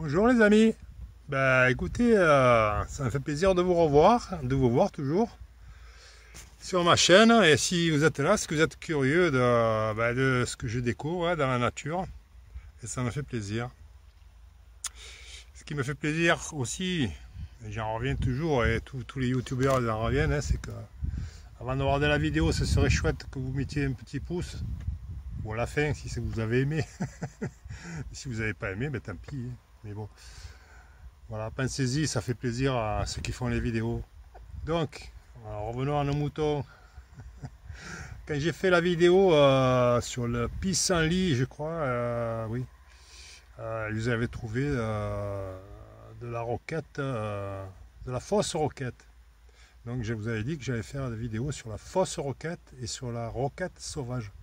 Bonjour les amis, écoutez, ça me fait plaisir de vous revoir, de vous voir toujours sur ma chaîne. Et si vous êtes là, c'est que vous êtes curieux de ce que je découvre dans la nature, et ça me fait plaisir. Ce qui me fait plaisir aussi, et j'en reviens toujours, et tous les youtubeurs en reviennent, c'est que avant de regarder la vidéo, ce serait chouette que vous mettiez un petit pouce, ou à la fin si vous avez aimé. Si vous n'avez pas aimé, tant pis, mais bon. Voilà, pensez-y, ça fait plaisir à ceux qui font les vidéos. Donc, revenons à nos moutons. Quand j'ai fait la vidéo sur le pissenlit, je crois, oui, vous avez trouvé de la roquette, de la fausse roquette. Donc je vous avais dit que j'allais faire des vidéos sur la fausse roquette et sur la roquette sauvage.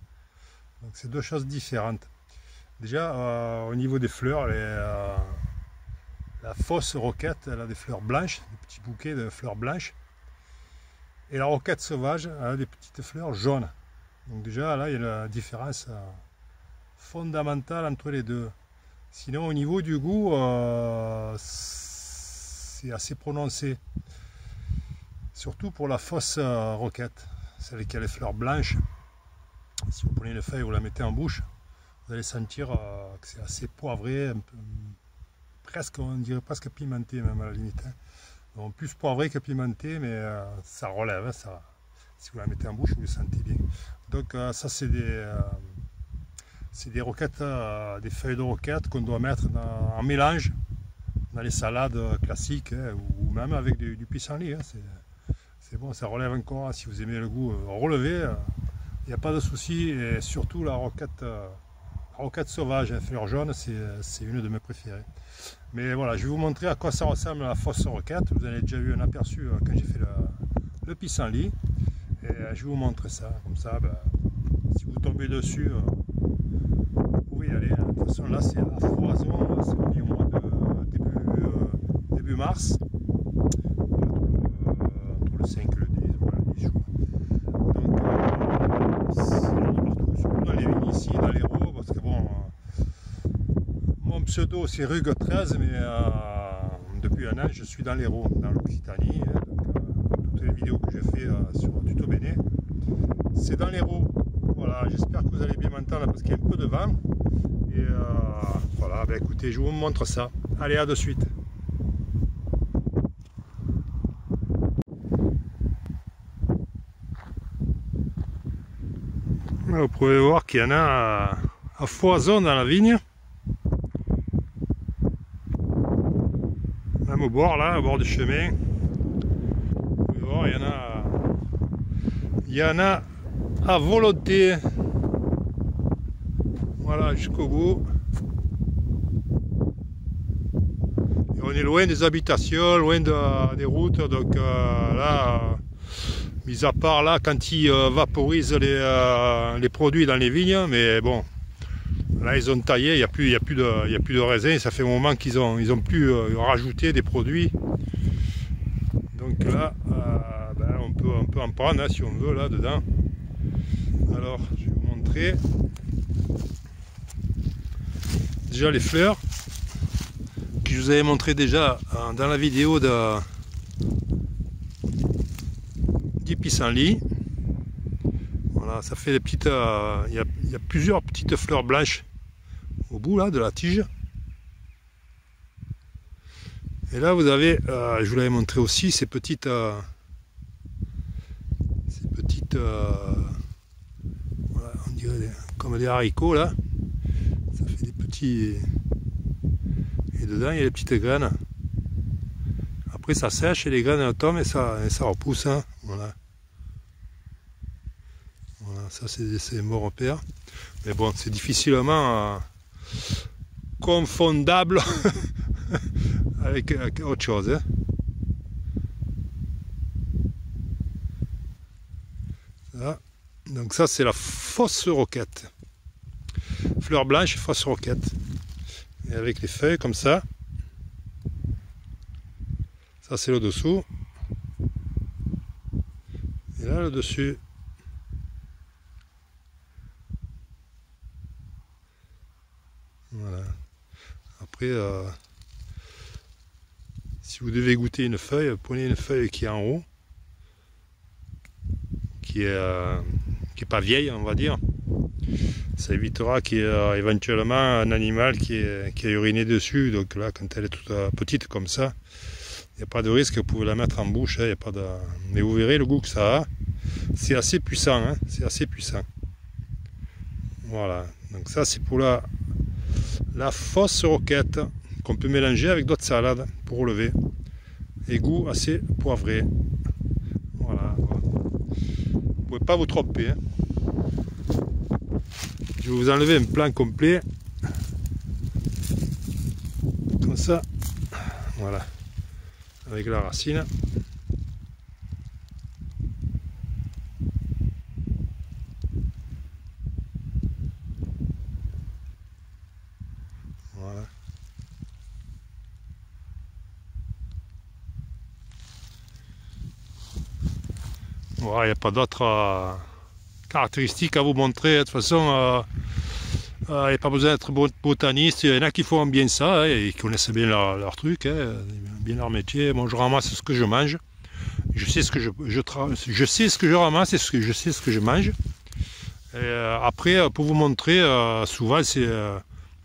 Donc c'est deux choses différentes. Déjà, au niveau des fleurs, la fausse roquette, elle a des fleurs blanches, des petits bouquets de fleurs blanches. Et la roquette sauvage, elle a des petites fleurs jaunes. Donc déjà, là, il y a la différence fondamentale entre les deux. Sinon, au niveau du goût, c'est assez prononcé. Surtout pour la fausse roquette, celle qui a les fleurs blanches. Si vous prenez une feuille et vous la mettez en bouche, vous allez sentir que c'est assez poivré, un peu, presque, on dirait presque pimenté même à la limite. Donc plus poivré que pimenté, mais ça relève, ça. Si vous la mettez en bouche, vous le sentez bien. Donc ça c'est des roquettes, des feuilles de roquette qu'on doit mettre en mélange dans les salades classiques, ou même avec du pissenlit. C'est bon, ça relève encore. Si vous aimez le goût relevé, il n'y a pas de souci. Et surtout la roquette sauvage, à fleurs jaunes, c'est une de mes préférées. Mais voilà, je vais vous montrer à quoi ça ressemble la fausse roquette. Vous avez déjà eu un aperçu quand j'ai fait le pissenlit. Et je vais vous montrer ça. Comme ça, si vous tombez dessus, vous pouvez y aller. De toute façon, là, c'est à foison. C'est au mois de début mars. Entre le 5 et le 10, voilà, 10 jours. Donc, c'est surtout dans les vignes ici, dans l'Hérault, parce que bon, mon pseudo c'est Rugue 13, mais depuis un an je suis dans l'Hérault, dans l'Occitanie. Toutes les vidéos que j'ai fait sur Tuto Bene, c'est dans l'Hérault. Voilà, j'espère que vous allez bien m'entendre parce qu'il y a un peu de vent. Et voilà, écoutez, je vous montre ça. Allez, à de suite. Vous pouvez voir qu'il y en a à foison dans la vigne. Même au bord, là, au bord du chemin. Vous pouvez voir, il y en a à volonté. Voilà, jusqu'au bout. Et on est loin des habitations, loin des routes. Donc là, mis à part là, quand ils vaporisent les produits dans les vignes, mais bon, là ils ont taillé, il n'y a plus de raisin. Ça fait un moment qu'ils ont plus rajouté des produits. Donc là, on peut en prendre si on veut là dedans. Alors, je vais vous montrer déjà les fleurs que je vous avais montré déjà dans la vidéo du pissenlit. Voilà, ça fait des petites, il y a plusieurs petites fleurs blanches au bout là de la tige. Et là vous avez, je vous l'avais montré aussi, ces petites voilà, on dirait comme des haricots là. Ça fait des petits, et dedans il y a les petites graines. Après ça sèche et les graines tombent et ça repousse. Hein. Voilà. Voilà, ça c'est mon repère. Mais bon, c'est difficilement confondable avec autre chose. Hein. Ça. Donc ça c'est la fausse roquette. Fleur blanche, fausse roquette. Et avec les feuilles comme ça. Ça c'est le dessous. Et là le dessus. Voilà. Après, si vous devez goûter une feuille, prenez une feuille qui est en haut, qui est pas vieille, on va dire. Ça évitera qu'il y ait éventuellement un animal qui a uriné dessus. Donc là, quand elle est toute petite comme ça, il n'y a pas de risque, vous pouvez la mettre en bouche. Hein, y a pas de... Mais vous verrez le goût que ça a. C'est assez puissant, hein, c'est assez puissant. Voilà, donc ça c'est pour la fausse roquette qu'on peut mélanger avec d'autres salades pour relever. Et goût assez poivré. Voilà. Vous ne pouvez pas vous tromper. Hein. Je vais vous enlever un plan complet. Comme ça. Voilà. Avec la racine. Voilà. Voilà, il n'y a pas d'autres caractéristiques à vous montrer. De toute façon, il n'y a pas besoin d'être botaniste. Il y en a qui font bien ça, hein, et qui connaissent bien leur truc, hein, bien leur métier. Moi, je ramasse ce que je mange. Je sais ce que je sais ce que je ramasse et je sais ce que je mange. Et, après, pour vous montrer, souvent c'est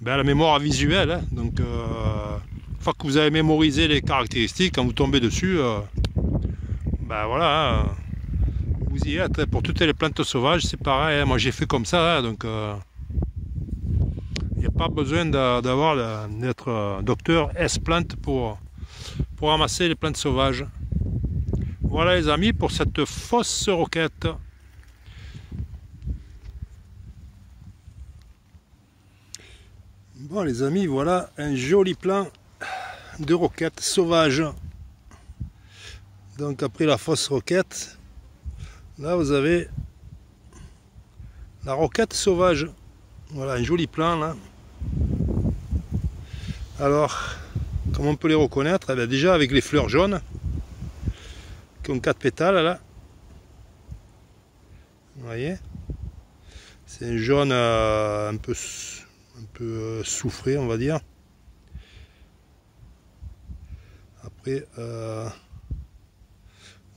la mémoire visuelle. Hein, donc, une fois que vous avez mémorisé les caractéristiques, quand vous tombez dessus, ben voilà. Hein, vous y êtes. Pour toutes les plantes sauvages, c'est pareil. Hein, moi, j'ai fait comme ça. Hein, donc, il n'y a pas besoin d'être docteur S-plante pour ramasser les plantes sauvages. Voilà les amis pour cette fausse roquette. Bon les amis, voilà un joli plan de roquette sauvage. Donc après la fausse roquette, là vous avez la roquette sauvage. Voilà un joli plan là. Alors, comment on peut les reconnaître? Eh bien, déjà avec les fleurs jaunes qui ont 4 pétales là. Vous voyez? C'est un jaune un peu soufré, on va dire. Après,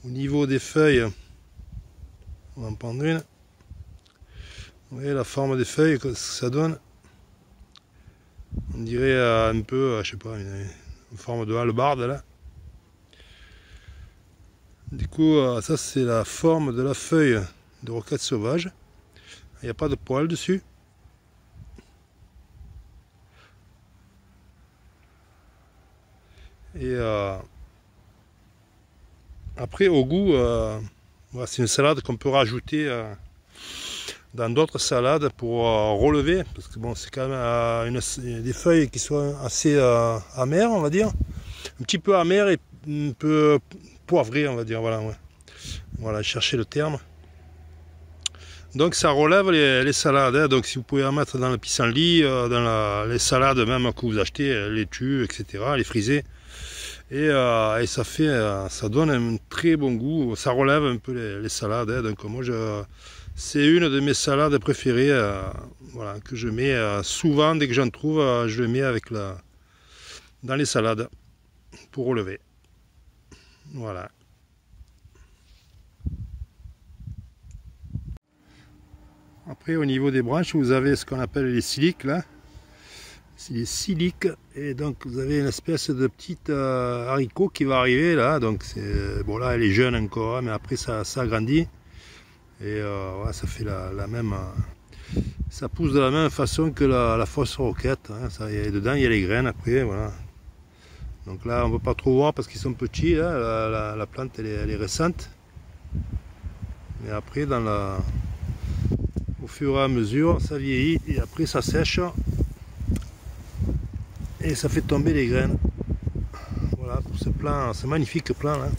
au niveau des feuilles, on va en prendre une. Vous voyez la forme des feuilles que ça donne? On dirait un peu, je sais pas, une forme de hallebarde là. Du coup, ça c'est la forme de la feuille de roquette sauvage. Il n'y a pas de poils dessus. Et après, au goût, voilà, c'est une salade qu'on peut rajouter dans d'autres salades pour relever, parce que bon, c'est quand même des feuilles qui sont assez amères, on va dire, un petit peu amères et un peu poivrées, on va dire, voilà, ouais. Voilà, chercher le terme. Donc ça relève les salades, hein. Donc si vous pouvez en mettre dans le pissenlit, dans les salades même que vous achetez, laitues, etc., les frisées, et ça fait, ça donne un très bon goût, ça relève un peu les salades, hein. Donc moi c'est une de mes salades préférées, voilà, que je mets souvent dès que j'en trouve, je le mets dans les salades pour relever. Voilà. Après, au niveau des branches, vous avez ce qu'on appelle les siliques là. C'est les siliques, et donc vous avez une espèce de petite haricot qui va arriver là. Donc bon, là elle est jeune encore, hein, mais après ça grandit. Et ouais, ça fait la même. Ça pousse de la même façon que la fausse roquette. Hein. Dedans il y a les graines après, voilà. Donc là on ne peut pas trop voir parce qu'ils sont petits. Hein. La plante elle est récente. Mais après au fur et à mesure ça vieillit et après ça sèche. Et ça fait tomber les graines. Voilà pour ce plan, ce magnifique plan là,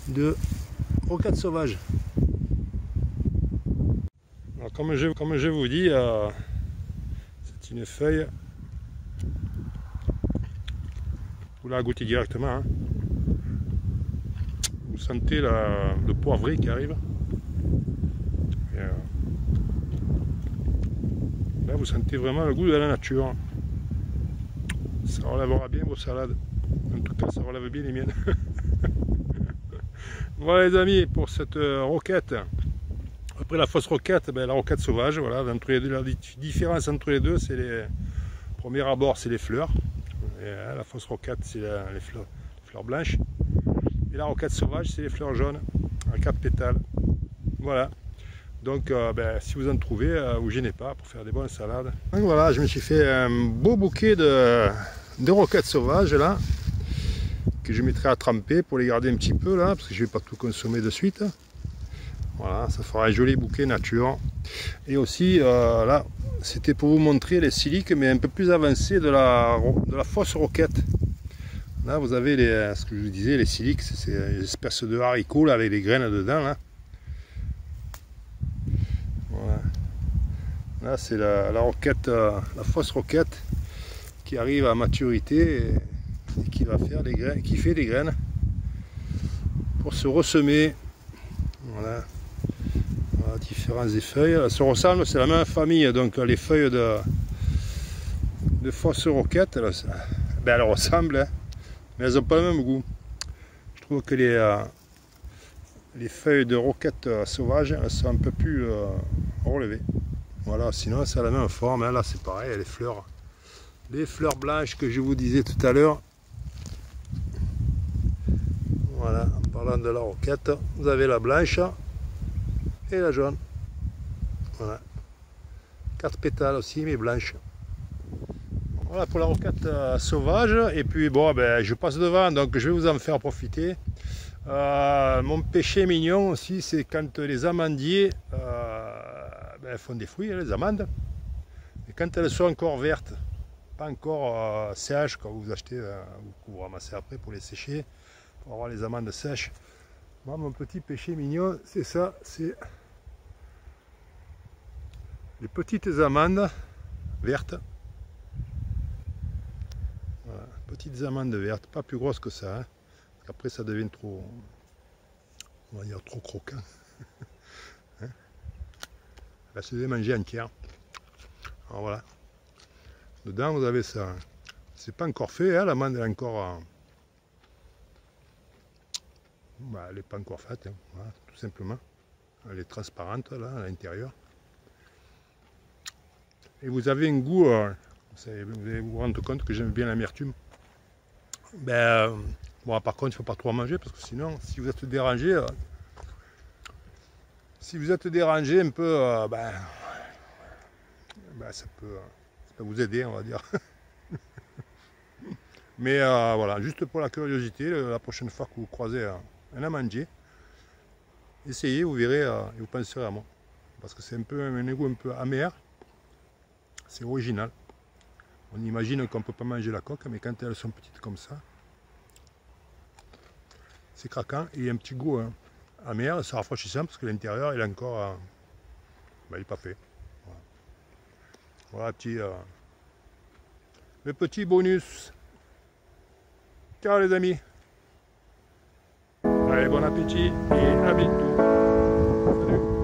de roquette sauvage. Alors, comme je vous dis, c'est une feuille. Vous la goûtez directement. Hein. Vous sentez le poivré qui arrive. Et, là vous sentez vraiment le goût de la nature. Ça relèvera bien vos salades. En tout cas, ça relève bien les miennes. Voilà les amis, pour cette roquette. Après la fausse roquette, ben, la roquette sauvage, voilà, entre les deux, la différence entre les deux, c'est les premier abord, c'est les fleurs. Et, la fausse roquette, c'est les fleurs blanches. Et la roquette sauvage, c'est les fleurs jaunes, à 4 pétales. Voilà. Donc, ben, si vous en trouvez, vous gênez pas pour faire des bonnes salades. Donc voilà, je me suis fait un beau bouquet de roquettes sauvages là, que je mettrai à tremper pour les garder un petit peu là, parce que je ne vais pas tout consommer de suite. Voilà, ça fera un joli bouquet nature. Et aussi, là, c'était pour vous montrer les siliques, mais un peu plus avancés de la fausse roquette. Là, vous avez ce que je vous disais, les siliques, c'est une espèce de haricots là, avec les graines dedans. Là, voilà. Là c'est la roquette, la fausse roquette qui arrive à maturité et qui va faire des graines, qui fait des graines pour se ressemer. Voilà. Voilà, différents feuilles. Elles se ressemblent, c'est la même famille, donc les feuilles de fausse roquette, ben, elles ressemblent, hein, mais elles n'ont pas le même goût. Je trouve que les feuilles de roquette sauvage, elles sont un peu plus relevées. Voilà, sinon c'est la même forme, hein. Là c'est pareil, les fleurs blanches que je vous disais tout à l'heure. Voilà, en parlant de la roquette, vous avez la blanche et la jaune. Voilà, 4 pétales aussi, mais blanches. Voilà pour la roquette sauvage. Et puis bon, ben, je passe devant, donc je vais vous en faire profiter. Mon péché mignon aussi, c'est quand les amandiers ben, font des fruits, hein, les amandes. Et quand elles sont encore vertes, pas encore sèches, quand vous achetez, vous ramassez après pour les sécher, pour avoir les amandes sèches. Moi, mon petit péché mignon, c'est ça, c'est les petites amandes vertes. Voilà, petites amandes vertes, pas plus grosses que ça, hein, parce qu'après ça devient trop, on va dire trop croquant. Hein, là, se devait manger entière. Alors voilà, dedans vous avez ça. C'est pas encore fait, hein, l'amande elle est encore, bah, elle n'est pas encore faite, hein, voilà, tout simplement. Elle est transparente là à l'intérieur. Et vous avez un goût, vous allez vous rendre compte que j'aime bien l'amertume. Ben, bon, par contre, il ne faut pas trop en manger parce que sinon, si vous êtes dérangé, un peu, ben, ça peut vous aider, on va dire. Mais voilà, juste pour la curiosité, la prochaine fois que vous croisez un amandier, essayez, vous verrez et vous penserez à moi. Parce que c'est un peu un goût un peu amer. C'est original. On imagine qu'on ne peut pas manger la coque, mais quand elles sont petites comme ça, c'est craquant et il y a un petit goût amer, c'est rafraîchissant parce que l'intérieur il est encore, ben, il n'est pas fait. Voilà, le petit bonus. Ciao les amis. Allez, bon appétit et à bientôt. Salut.